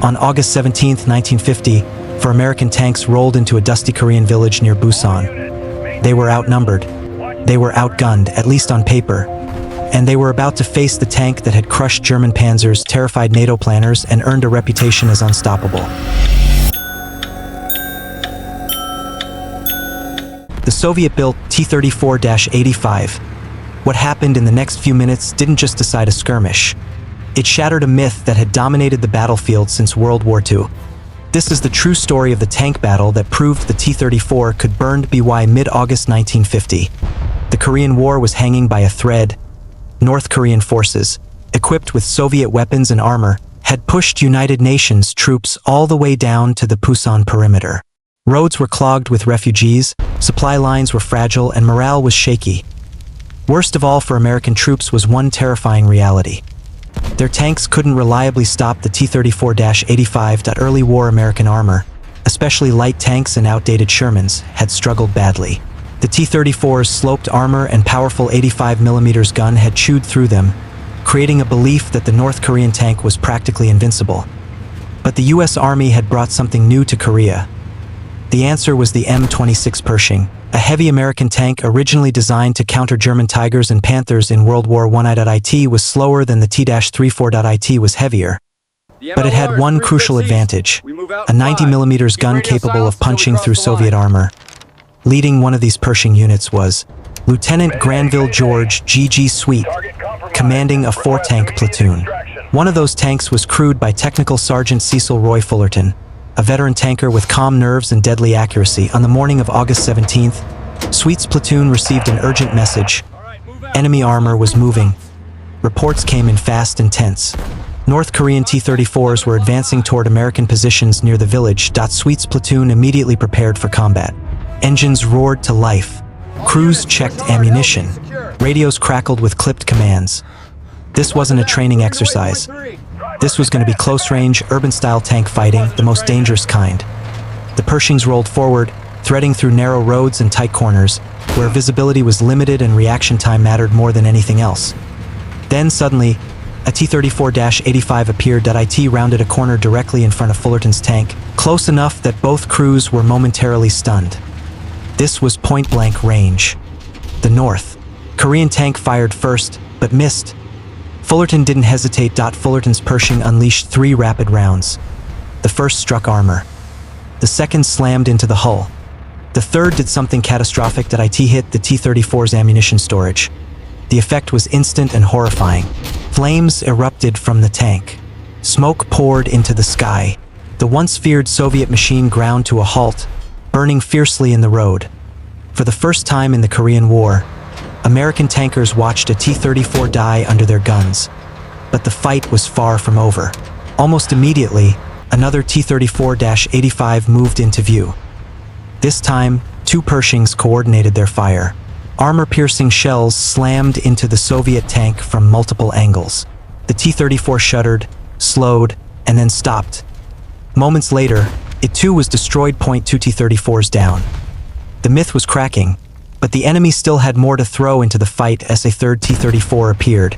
On August 17, 1950, four American tanks rolled into a dusty Korean village near Busan. They were outnumbered. They were outgunned, at least on paper. And they were about to face the tank that had crushed German panzers, terrified NATO planners, and earned a reputation as unstoppable. The Soviet-built T-34-85. What happened in the next few minutes didn't just decide a skirmish. It shattered a myth that had dominated the battlefield since World War II. This is the true story of the tank battle that proved the T-34 could burn by mid-August 1950. The Korean War was hanging by a thread. North Korean forces, equipped with Soviet weapons and armor, had pushed United Nations troops all the way down to the Pusan Perimeter. Roads were clogged with refugees, supply lines were fragile, and morale was shaky. Worst of all for American troops was one terrifying reality. Their tanks couldn't reliably stop the T-34-85. Early war American armor, especially light tanks and outdated Shermans, had struggled badly. The T-34's sloped armor and powerful 85mm gun had chewed through them, creating a belief that the North Korean tank was practically invincible. But the US Army had brought something new to Korea. The answer was the M26 Pershing, a heavy American tank originally designed to counter German Tigers and Panthers in World War I. It was slower than the T-34. It was heavier. But it had one crucial advantage, a 90mm gun capable of punching through Soviet armor. Leading one of these Pershing units was Lieutenant Granville George G.G. Sweet, commanding a 4-tank platoon. One of those tanks was crewed by Technical Sergeant Cecil Roy Fullerton, a veteran tanker with calm nerves and deadly accuracy. On the morning of August 17th, Sweet's platoon received an urgent message. Enemy armor was moving. Reports came in fast and tense. North Korean T-34s were advancing toward American positions near the village. Sweet's platoon immediately prepared for combat. Engines roared to life. Crews checked ammunition. Radios crackled with clipped commands. This wasn't a training exercise. This was going to be close-range, urban-style tank fighting, the most dangerous kind. The Pershings rolled forward, threading through narrow roads and tight corners, where visibility was limited and reaction time mattered more than anything else. Then, suddenly, a T-34-85 appeared. It rounded a corner directly in front of Fullerton's tank, close enough that both crews were momentarily stunned. This was point-blank range. The North Korean tank fired first, but missed. Fullerton didn't hesitate. Fullerton's Pershing unleashed 3 rapid rounds. The first struck armor. The second slammed into the hull. The third did something catastrophic. It hit the T-34's ammunition storage. The effect was instant and horrifying. Flames erupted from the tank. Smoke poured into the sky. The once feared Soviet machine ground to a halt, burning fiercely in the road. For the first time in the Korean War, American tankers watched a T-34 die under their guns. But the fight was far from over. Almost immediately, another T-34-85 moved into view. This time, 2 Pershings coordinated their fire. Armor-piercing shells slammed into the Soviet tank from multiple angles. The T-34 shuddered, slowed, and then stopped. Moments later, it too was destroyed. 2 T-34s down. The myth was cracking, but the enemy still had more to throw into the fight as a third T-34 appeared.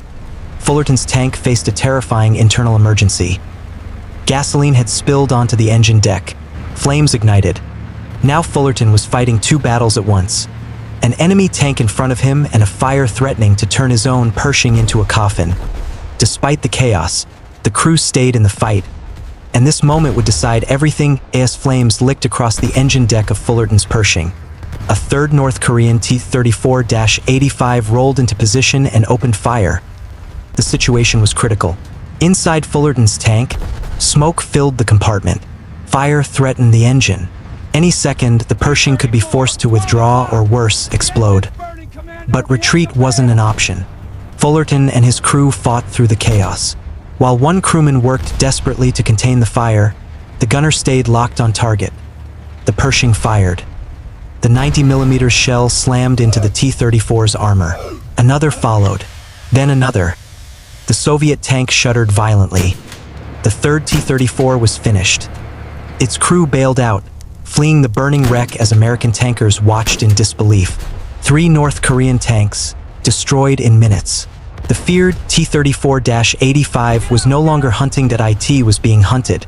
Fullerton's tank faced a terrifying internal emergency. Gasoline had spilled onto the engine deck. Flames ignited. Now Fullerton was fighting 2 battles at once. An enemy tank in front of him and a fire threatening to turn his own Pershing into a coffin. Despite the chaos, the crew stayed in the fight. And this moment would decide everything as flames licked across the engine deck of Fullerton's Pershing. A third North Korean T-34-85 rolled into position and opened fire. The situation was critical. Inside Fullerton's tank, smoke filled the compartment. Fire threatened the engine. Any second, the Pershing could be forced to withdraw or worse, explode. But retreat wasn't an option. Fullerton and his crew fought through the chaos. While one crewman worked desperately to contain the fire, the gunner stayed locked on target. The Pershing fired. The 90mm shell slammed into the T-34's armor. Another followed, then another. The Soviet tank shuddered violently. The third T-34 was finished. Its crew bailed out, fleeing the burning wreck as American tankers watched in disbelief. 3 North Korean tanks, destroyed in minutes. The feared T-34-85 was no longer hunting. It was being hunted.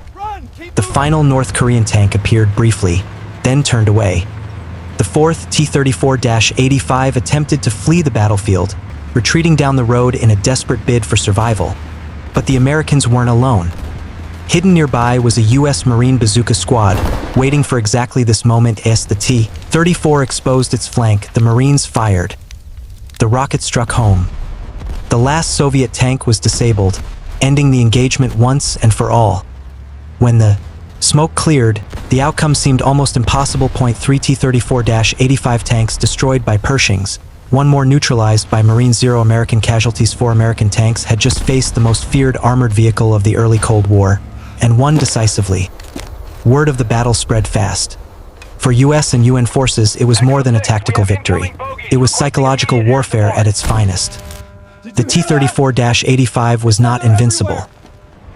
The final North Korean tank appeared briefly, then turned away. The 4th T-34-85 attempted to flee the battlefield, retreating down the road in a desperate bid for survival. But the Americans weren't alone. Hidden nearby was a U.S. Marine bazooka squad, waiting for exactly this moment. As the T-34 exposed its flank, the Marines fired. The rocket struck home. The last Soviet tank was disabled, ending the engagement once and for all. When the smoke cleared, the outcome seemed almost impossible. 3 T-34-85 tanks destroyed by Pershings, one more neutralized by Marines. 0 American casualties. 4 American tanks had just faced the most feared armored vehicle of the early Cold War, and won decisively. Word of the battle spread fast. For US and UN forces, it was more than a tactical victory. It was psychological warfare at its finest. The T-34-85 was not invincible.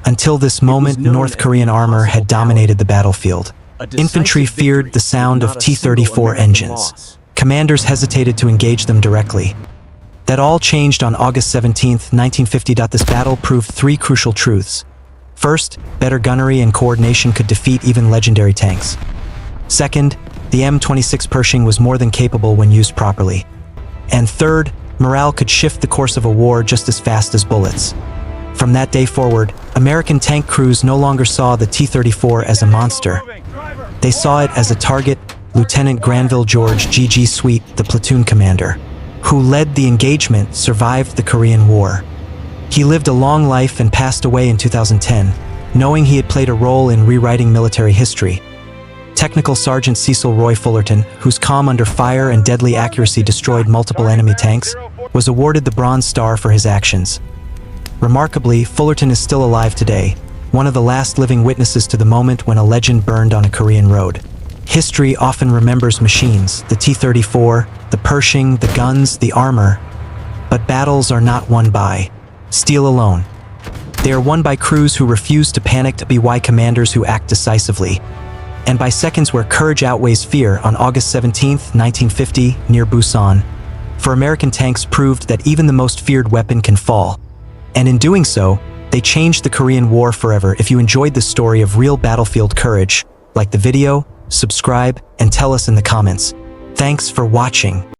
Until this moment, North Korean armor had dominated the battlefield. Infantry feared the sound of T-34 engines. Commanders hesitated to engage them directly. That all changed on August 17, 1950. This battle proved 3 crucial truths. First, better gunnery and coordination could defeat even legendary tanks. Second, the M26 Pershing was more than capable when used properly. And third, morale could shift the course of a war just as fast as bullets. From that day forward, American tank crews no longer saw the T-34 as a monster. They saw it as a target. Lieutenant Granville George G.G. Sweet, the platoon commander, who led the engagement, survived the Korean War. He lived a long life and passed away in 2010, knowing he had played a role in rewriting military history. Technical Sergeant Cecil Roy Fullerton, whose calm under fire and deadly accuracy destroyed multiple enemy tanks, was awarded the Bronze Star for his actions. Remarkably, Fullerton is still alive today, one of the last living witnesses to the moment when a legend burned on a Korean road. History often remembers machines, the T-34, the Pershing, the guns, the armor. But battles are not won by steel alone. They are won by crews who refuse to panic, by commanders who act decisively, and by seconds where courage outweighs fear. On August 17, 1950, near Busan, for American tanks proved that even the most feared weapon can fall. And in doing so, they changed the Korean War forever. If you enjoyed this story of real battlefield courage, like the video, subscribe, and tell us in the comments. Thanks for watching.